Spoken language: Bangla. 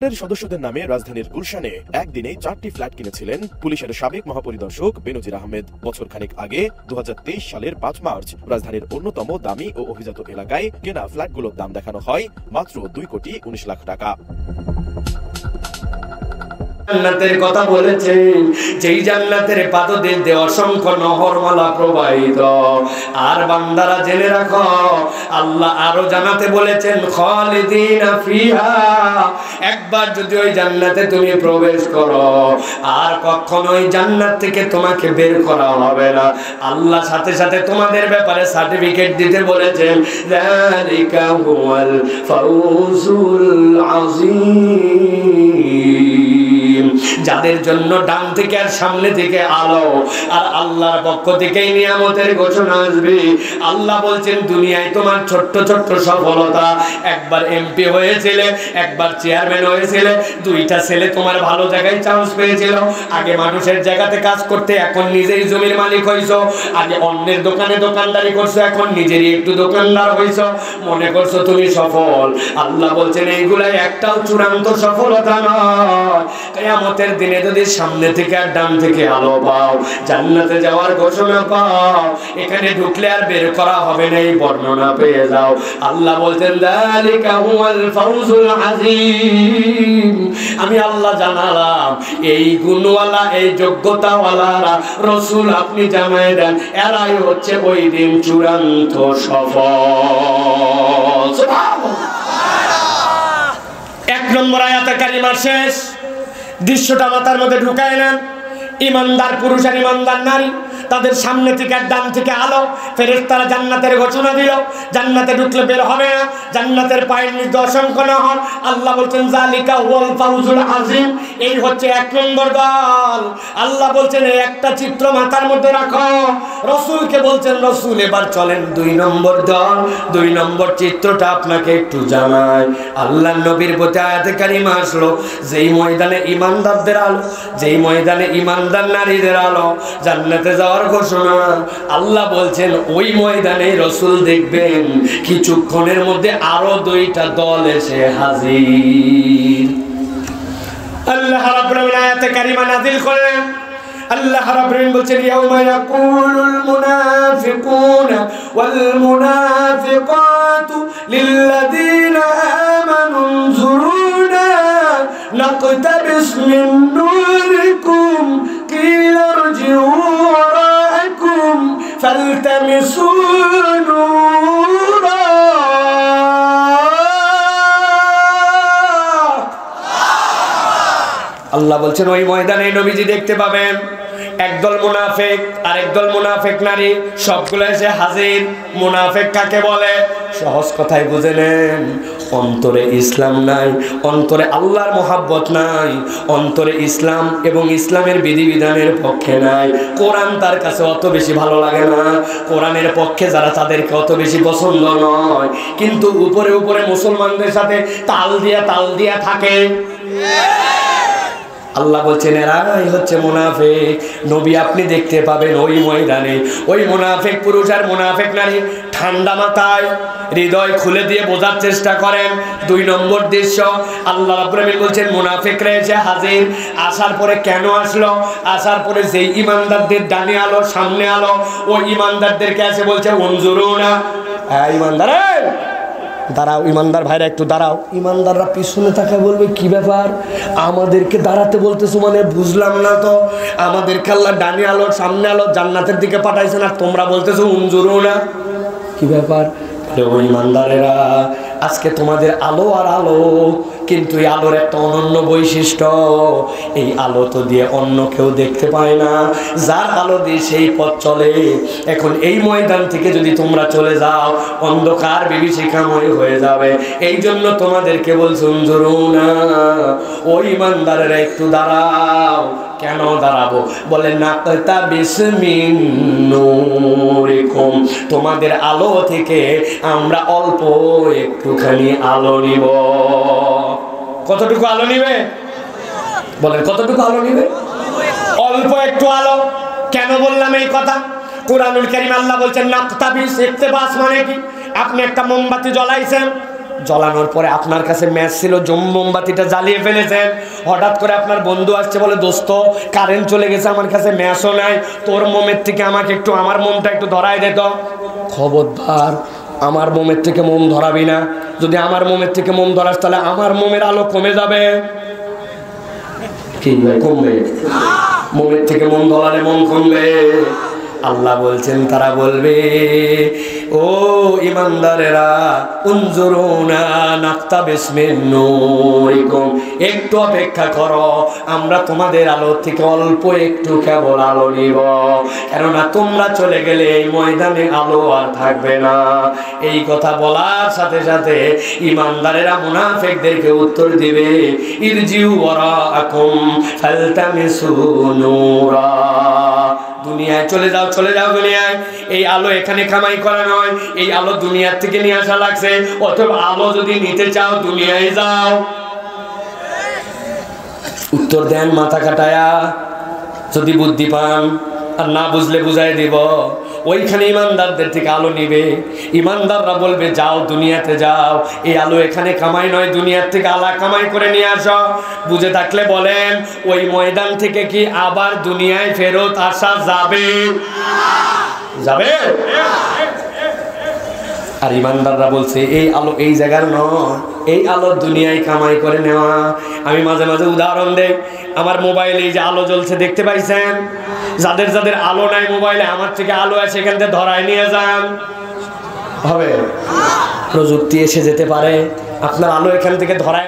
সদস্যদের নামে রাজধানীর গুলশানে একদিনে 4টি ফ্ল্যাট কিনেছিলেন পুলিশের সাবেক মহাপরিদর্শক বেনজির আহমেদ। বছর খানেক আগে 2023 সালের 5 মার্চ রাজধানীর অন্যতম দামি ও অভিজাত এলাকায় কেনা ফ্ল্যাটগুলোর দাম দেখানো হয় মাত্র 2,19,00,000 টাকা। জান্নাতের কথা বলেছেন, যেই জান্নাতের পাদদেশ দিয়ে অসংখ্য নহরমালা প্রবাহিত। আর বান্দারা জেনে রাখো, আল্লাহ আরো জানাতে বলেছেন খালিদিনা ফিহা, একবার যদি ওই জান্নাতে তুমি প্রবেশ করো আর কখনো ওই জান্নাত থেকে তোমাকে বের করা হবে না। আল্লাহ সাথে সাথে তোমাদের ব্যাপারে সার্টিফিকেট দিতে বলেছেন, যালিকা হুয়াল ফাউজুল আযীম। যাদের জন্য ডান থেকে আর সামনে থেকে আলো আর আল্লাহর পক্ষ থেকে নিয়ামতের ঘোষণা আসবে। আল্লাহ বলছেন, দুনিয়ায় তোমার ছোট্ট ছোট্ট সফলতা, একবার এমপি হয়েছিলে, একবার চেয়ারম্যান হয়েছিলে, 2টা ছেলে তোমার ভালো জায়গায় চান্স পেয়েছিল, আগে মানুষের জায়গাতে কাজ করতে, এখন নিজেই জমির মালিক হইছো, আগে অন্যের দোকানে দোকানদারি করছো, এখন নিজেরই একটু দোকানদার হইছো, মনে করছো তুমি সফল। আল্লাহ বলছেন, এইগুলাই একটাও চূড়ান্ত সফলতা নয়। কিয়ামতের দিনে যদি সামনে থেকে আর ডান থেকে আলো পাও, জান্নাতে যাওয়ার ঘোষণা পাও, এখানে ঢুকলে আর বের করা হবে না, এই বর্ণনা পেয়ে যাও। আল্লাহ বলছেন, যালিকা হুয়াল ফাউজুল আযীম। আমি আল্লাহ জানালাম, এই গুণওয়ালা, এই যোগ্যতাওয়ালারা রাসূল আপনি জানাই দেন, এরাই হচ্ছে ওই দিন চূড়ান্ত সফল। সুবহানাল্লাহ। 1 নম্বর আয়াতে কারিমা শেষ। দৃশ্যটা মাথার মধ্যে ঢুকায় নেন। ইমানদার পুরুষ আর ইমানদার নারী, তাদের সামনে থেকে আর ডান থেকে আলো। ফেরেশতারা জান্নাতের ঘোষণা দিল, জান্নাতে ঢুকলে বের হবে না, জান্নাতের পায়ের নিচে অসংখ্য নহর। আল্লাহ বলছেন, যালিকা হুয়াল ফাউজুল আযীম। এই হচ্ছে 1 নম্বর দল। আল্লাহ বলছেন, এই একটা চিত্র মাথার মধ্যে রাখো। রাসূলকে বলছেন, রাসূল এবার চলেন 2 নম্বর দল। 2 নম্বর চিত্রটা আপনাকে একটু জানাই। আল্লাহর নবীর প্রতি আয়াতে কারিমা আসলো, যেই ময়দানে ইমানদারদের আলো, যেই ময়দানে ইমানদার নারীদের আলো, জান্নাতে যাওয়ার ঘোষণা। আল্লাহ বলছেন, ওই ময়দানে রাসূল দেখবেন কিছুক্ষণের মধ্যে আরো 2টা দল এসে হাজির। আল্লাহ রাব্বুল আলামিন আয়াতে কারিমা নাযিল করলেন। আল্লাহ রাব্বুল আলামিন বলেন, ইয়াউমা ইয়াকুলুল মুনাফিকুনা ওয়াল মুনাফিকাতু লিল্লাযীনা আমানু উনজুরুনা নাকতাবিস মিন নূরিকুম কিলা ইরজিউ ওয়ারাআকুম ফালতামিসু নূরা। আল্লাহ বলছেন, ওই ময়দানে নবীজি দেখতে পাবেন একদল মুনাফিক আর একদল মুনাফিক নারী, সবগুলো এসে হাজির। মুনাফিক কাকে বলে? সহজ কথায় বুঝে নেন, অন্তরে ইসলাম নাই, অন্তরে আল্লাহর মহাব্বত নাই, অন্তরে ইসলাম এবং ইসলামের বিধিবিধানের পক্ষে নাই। কোরআন তার কাছে অত বেশি ভালো লাগে না, কোরআনের পক্ষে যারা তাদেরকে অত বেশি পছন্দ নয়, কিন্তু উপরে উপরে মুসলমানদের সাথে তাল দিয়া থাকে। আল্লাহ বলছেন, এরাই হচ্ছে মুনাফিক। নবী আপনি দেখতে পাবেন ওই ময়দানে ওই মুনাফিক পুরুষ আর মুনাফিক নারী ঠান্ডা মাথায় হৃদয় খুলে দিয়ে বোঝার চেষ্টা করেন। 2 নম্বর দৃশ্য, আল্লাহ রাব্বুল আলামিন বলছেন, মুনাফিকরা এসে হাজির। আসার পরে কেন আসলো? আসার পরে যেই ইমানদারদের ডানে আলো, সামনে আলো, ওই ইমানদারদেরকে এসে বলছে, উনজুরুনা, ইমানদার দাঁড়াও, ইমানদার ভাইরা একটু দাঁড়াও। ইমানদাররা পিছনে তাকায় বলবে, কি ব্যাপার আমাদেরকে দাঁড়াতে বলতেছো, মানে বুঝলাম না তো, আমাদেরকে আল্লাহ ডানে আলো, সামনে আলো, জান্নাতের দিকে পাঠাইছেন, আর তোমরা বলতেছো উনজুরুনা, কি ব্যাপার? ও ইমানদারেরা, আজকে তোমাদের আলো আর আলো, কিন্তু এই আলোর একটা অনন্য বৈশিষ্ট্য, এই আলো তো দিয়ে অন্য কেউ দেখতে পায় না, যার আলো দিয়ে সেই পথ চলে। এখন এই ময়দান থেকে যদি তোমরা চলে যাও, অন্ধকার বিভীষিকাময় হয়ে যাবে। এই জন্য তোমাদেরকে বলছি উনজুরুনা, ও ইমানদারেরা একটু দাঁড়াও। কেন দাঁড়াবো? বলে, নাকতাবিস মিন নূরিকুম, তোমাদের আলো থেকে আমরা অল্প একটুখানি আলো নিব। কতটুকু আলো নিবে? বলেন, কতটুকু আলো নিবে? অল্প একটু আলো। কেন বললাম এই কথা? কোরআনুল কারীম আল্লাহ বলছেন, নাকতাবিস, ইক্তেবাস মানে কি? আপনি একটা মোমবাতি জ্বলাইছেন, জ্বলানোর পরে আপনার কাছে ম্যাচ ছিল, মোমবাতিটা জ্বালিয়ে ফেলেছেন, হঠাৎ করে আপনার বন্ধু আসছে, বলে দোস্ত কারেন্ট চলে গেছে, আমার কাছে ম্যাচও নাই, তোর মোমের থেকে আমাকে একটু আমার মোমটা একটু ধরায় দে তো। খবরদার আমার মোমের থেকে মোম ধরাবি না, যদি আমার মোমের থেকে মোম ধরাস তাহলে আমার মোমের আলো কমে যাবে। কি ভাই, কমবে? মোমের থেকে মোম ধরালে মোম কমবে? আল্লাহ বলছেন তারা বলবে, ও ইমানদারেরা, উনজুরুনা নাক্তাবিস মিন নূরিকুম, একটু অপেক্ষা করো, আমরা তোমাদের আলো থেকে অল্প একটু কেবল আলো নিব, কেননা তোমরা চলে গেলে এই ময়দানে আলো আর থাকবে না। এই কথা বলার সাথে সাথে ইমানদারেরা মুনাফিকদেরকে উত্তর দিবে, ইরজিউ ওয়ারাআকুম ফালতামিসু নূরা, দুনিয়ায় চলে যাও, চলে যাও দুনিয়ায়। এই আলো এখানে কামাই করা নয়, এই আলো দুনিয়ার থেকে নিয়ে আসা লাগছে, অথবা আলো যদি নিতে চাও দুনিয়ায় যাও। উত্তর দেন মাথা কাটায়া, যদি বুদ্ধি পান, আর না বুঝলে বুঝাই দিব। ওইখানে ইমানদারদের থেকে আলো নিবে, ইমানদাররা বলবে যাও দুনিয়াতে যাও, এই আলো এখানে কামাই নয়, দুনিয়ার থেকে আলা কামাই করে নিয়ে আসো। বুঝে থাকলে বলেন, ওই ময়দান থেকে কি আবার দুনিয়ায় ফেরত আসা যাবে? যাবে? আর ইমানদাররা বলছে এই আলো এই জায়গার নয়, এই আলো দুনিয়ায় কামাই করে নেওয়া। আমি মাঝে মাঝে উদাহরণ দেই, আমার মোবাইলে এই যে আলো জ্বলছে দেখতে পাইছেন, যাদের যাদের আলো নাই মোবাইলে, আমার থেকে আলো আছে, এখান থেকে ধরায় নিয়ে যান, হবে? প্রযুক্তি এসে যেতে পারে, আপনার আলো এখান থেকে ধরায়